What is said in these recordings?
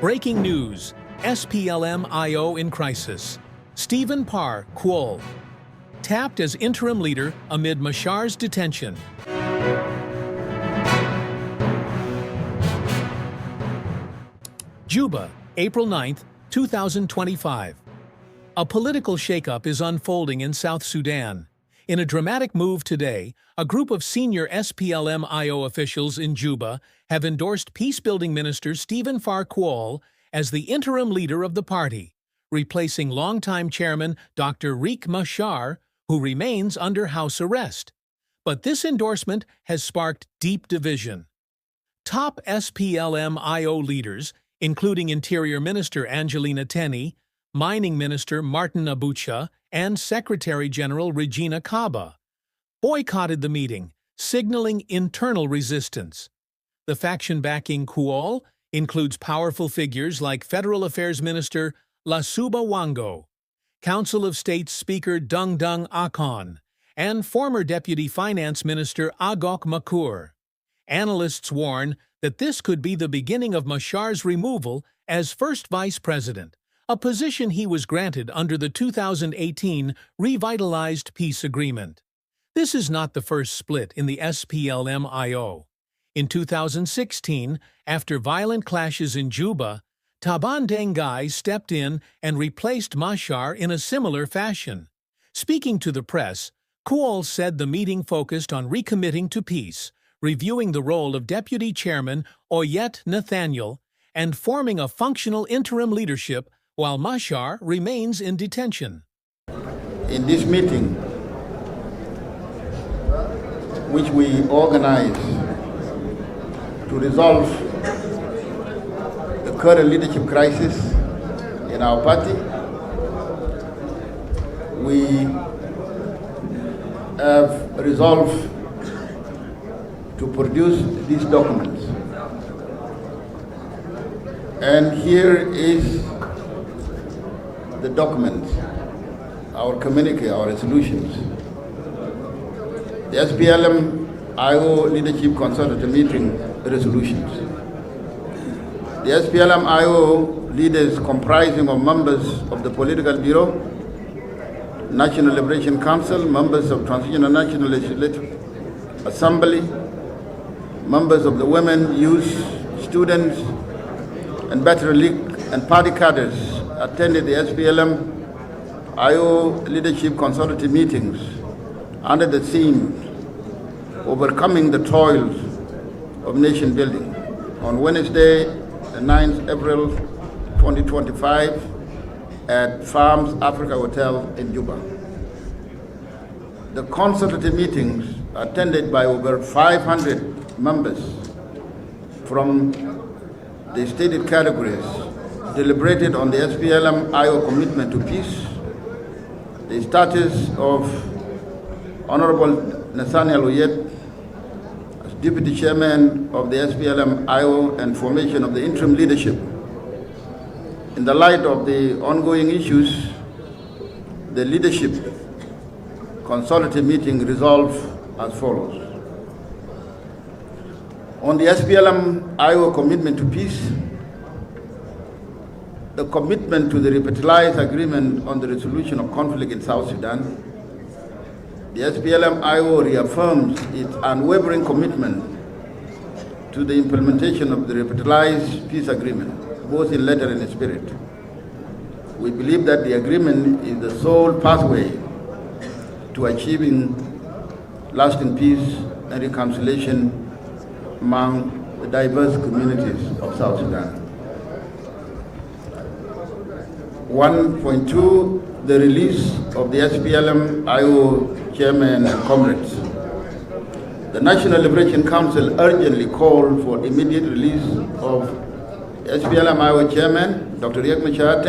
Breaking news, SPLM-IO in crisis. Stephen Par Kuol, tapped as interim leader amid Machar's detention. Juba, April 9, 2025. A political shakeup is unfolding in South Sudan. In a dramatic move today, a group of senior SPLM-IO officials in Juba have endorsed Peacebuilding Minister Stephen Par Kuol as the interim leader of the party, replacing longtime chairman Dr. Riek Machar, who remains under house arrest. But this endorsement has sparked deep division. Top SPLM-IO leaders, including Interior Minister Angelina Teny, Mining Minister Martin Abucha, and Secretary General Regina Kaba, boycotted the meeting, signaling internal resistance. The faction backing Kuol includes powerful figures like Federal Affairs Minister Lasuba Wango, Council of State Speaker Dung Dung Akon, and former Deputy Finance Minister Agok Makur. Analysts warn that this could be the beginning of Machar's removal as first vice president, a position he was granted under the 2018 Revitalized Peace Agreement. This is not the first split in the SPLM-IO. In 2016, after violent clashes in Juba, Taban Deng Gai stepped in and replaced Machar in a similar fashion. Speaking to the press, Kuol said the meeting focused on recommitting to peace, reviewing the role of Deputy Chairman Oyet Nathaniel, and forming a functional interim leadership while Machar remains in detention. In this meeting, which we organized to resolve the current leadership crisis in our party, we have resolved to produce these documents. And here is the document, our communique, our resolutions. The SPLM-IO Leadership Consultative Meeting resolutions. The SPLM-IO leaders comprising of members of the Political Bureau, National Liberation Council, members of Transitional National Legislative Assembly, members of the Women, Youth, Students, and Veteran League and party cadres attended the SPLM-IO Leadership Consultative meetings under the theme Overcoming the Toils of Nation Building on Wednesday, the 9th April 2025 at Farms Africa Hotel in Juba. The consultative meetings attended by over 500 members from the stated categories deliberated on the SPLM-IO commitment to peace, the status of Honorable Nathaniel Oyet as Deputy Chairman of the SPLM-IO and formation of the interim leadership. In the light of the ongoing issues, the leadership consultative meeting resolved as follows. On the SPLM-IO commitment to peace, the commitment to the Revitalized Agreement on the resolution of conflict in South Sudan, the SPLM-IO reaffirms its unwavering commitment to the implementation of the Revitalized Peace Agreement, both in letter and in spirit. We believe that the agreement is the sole pathway to achieving lasting peace and reconciliation among the diverse communities of South Sudan. 1.2, the release of the SPLM-IO chairman and comrades. The National Liberation Council urgently called for immediate release of SPLM-IO chairman, Dr. Riek Machar,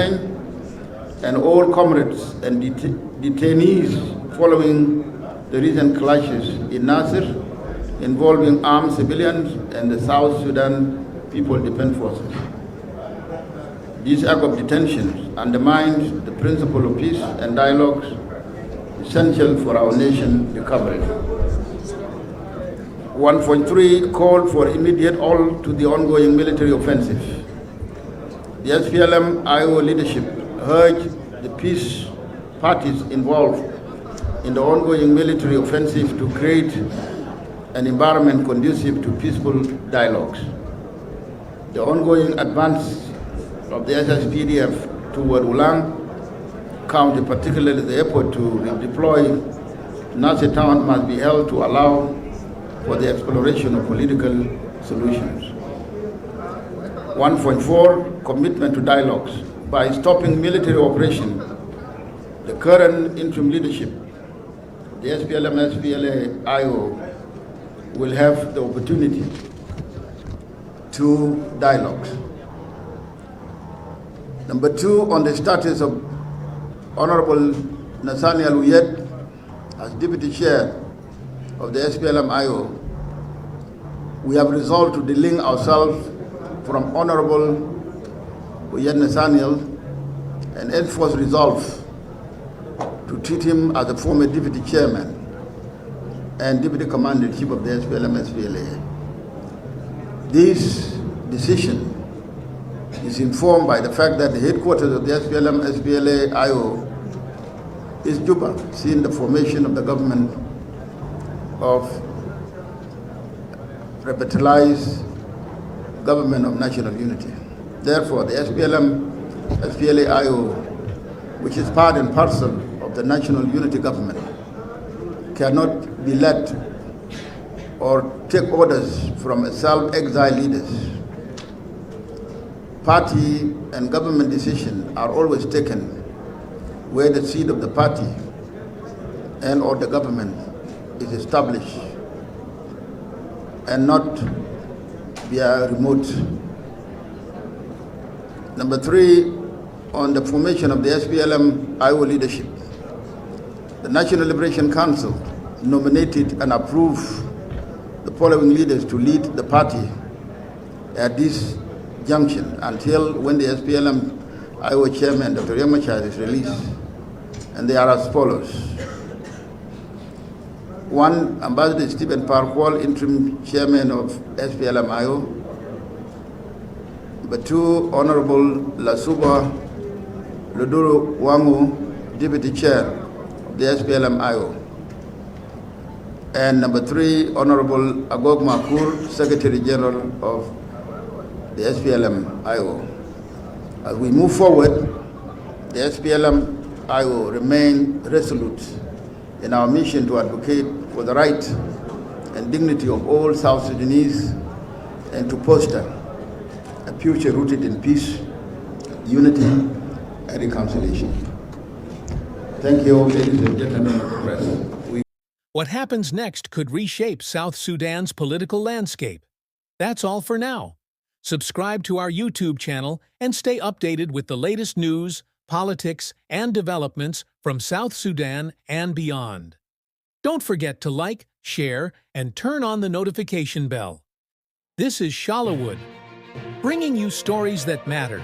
and all comrades and detainees following the recent clashes in Nasir involving armed civilians and the South Sudan People Defense Forces. This act of detention undermines the principle of peace and dialogue essential for our nation's recovery. 1.3 called for immediate halt to the ongoing military offensive. The SPLM-IO leadership urged the peace parties involved in the ongoing military offensive to create an environment conducive to peaceful dialogues. The ongoing advance of the SSPDF toward Ulang County, particularly the effort to redeploy Nasir Town, must be held to allow for the exploration of political solutions. 1.4, commitment to dialogues. By stopping military operation, the current interim leadership, the SPLM-IO, will have the opportunity to dialogue. Number 2, on the status of Honorable Nathaniel Uyed as Deputy Chair of the SPLM-IO, we have resolved to delink ourselves from Honorable Uyed Nathaniel and enforce resolve to treat him as a former Deputy Chairman and Deputy Commander-in-Chief of the SPLM-SPLA. This decision is informed by the fact that the headquarters of the SPLM-SPLA-IO is Juba, seeing the formation of the government of Revitalized Government of National Unity. Therefore, the SPLM-SPLA-IO, which is part and parcel of the National Unity Government, cannot be led or take orders from self-exiled leaders. Party and government decisions are always taken where the seat of the party and or the government is established and not via remote. Number 3, on the formation of the SPLM-IO leadership. The National Liberation Council nominated and approved the following leaders to lead the party at this junction until when the SPLM-IO chairman, Dr. Riek Machar, is released. And they are as follows. 1, Ambassador Stephen Par Kuol, interim chairman of SPLM-IO. Number 2, Honorable Lasuba Luduru Wangu, deputy chair of the SPLM-IO. And number 3, Honorable Agog Makur, Secretary General of the SPLM-IO. As we move forward, the SPLM-IO remain resolute in our mission to advocate for the right and dignity of all South Sudanese and to foster a future rooted in peace, unity, and reconciliation. Thank you, ladies and gentlemen of the press. What happens next could reshape South Sudan's political landscape. That's all for now. Subscribe to our YouTube channel and stay updated with the latest news, politics, and developments from South Sudan and beyond. Don't forget to like, share, and turn on the notification bell. This is Chollowood, bringing you stories that matter.